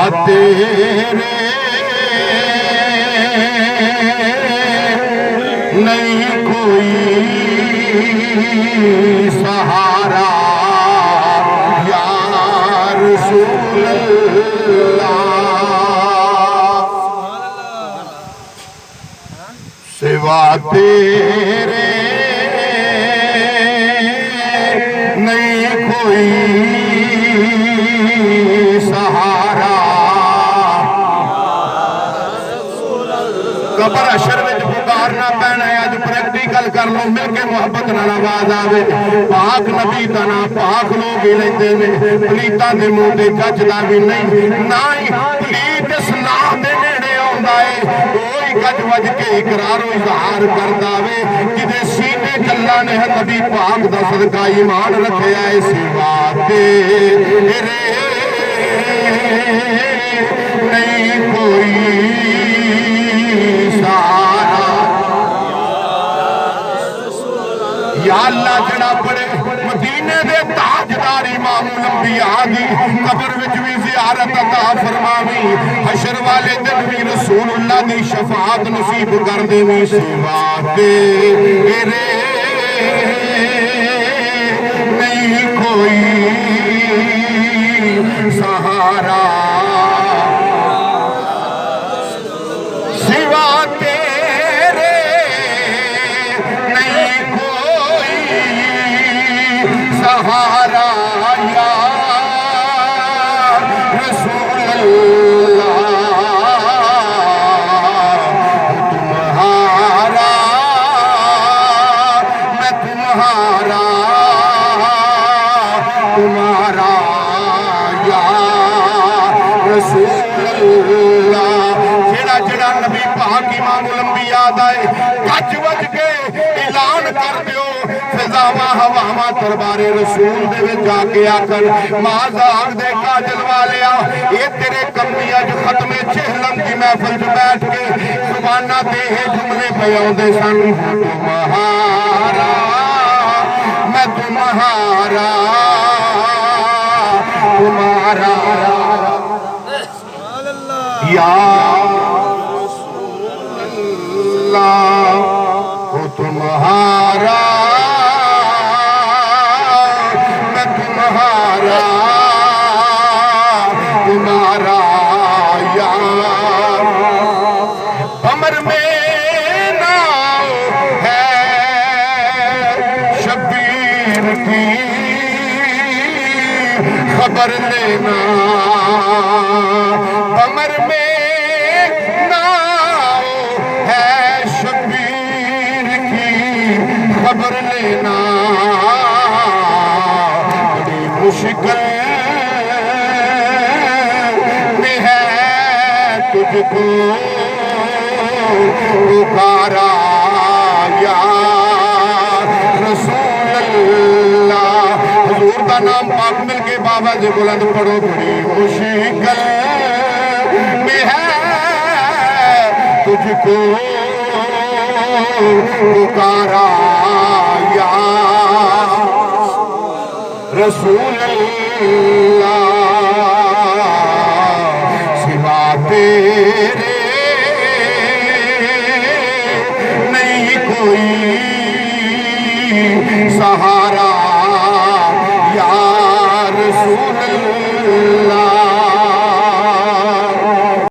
तेरे नहीं कोई सहारा या रसूल अल्लाह, सिवा तेरे नहीं कोई सहारा। कबर अशर में पुकारना पैना है, अज प्रैक्टिकल कर लो मिल के, मुहब्बत नाल आवाज आवे। पाक नबी दा नाम पाक लोग ही लेंदे ने, पलीतां दे मुंह ते जचदा भी नहीं, ना ही पलीत इस नाम दे नेड़े आउंदा है। कोई गज वज के इकरारो इजहार करदा वे, जिदे सीने अल्लाह ने नबी पाक दा सदका ईमान रखिया है। सिवा तेरे नहीं कोई सहारा या अल्लाह। जड़ा पड़े मदीने दे ताजदार इमामुल अंबिया दी कब्र विच भी ज़ियारत अता फरमावी, हशर वाले दिन भी रसूलुल्लाह दी शफाअत नसीब कर देवी। सिवा तेरे नहीं कोई सहारा, सिवा तेरे नहीं कोई सहारा या रसूल अल्लाह। तुम्हारा मैं तुम्हारा, तुम्हारा या रसूल अल्लाह। जेड़ा जेड़ा नबी पाक इमामुल अंबिया दा गज वज के ऐलान कर दियो, फिजावां हवावां दरबारे रसूल दे विच जाके आखन, माज़ाक दे काजल वालिया, ये तेरे कमी अज खत्मे चेहलम की महफिल च बैठ के जुबाना ते ये जुमले पे आउंदे सन, तुम्हारा मैं तुम्हारा, तुम्हारा या अल्लाह। हो तुम्हारा मैं तुम्हारा, तुम्हारा या अमर में नाम है शबीर की खबर लेना, कमर में नाम है शबीर की खबर लेना। बड़ी मुश्किल में है तुझको पुकारा या रसूल अल्लाह। हुजूर का नाम पाक मिल के बाबा जी बुलंद पढ़ो, बड़ी मुश्किल में है तुझको पुकारा या रसूल अल्लाह। सिवा तेरे नहीं कोई सहारा या रसूल अल्लाह।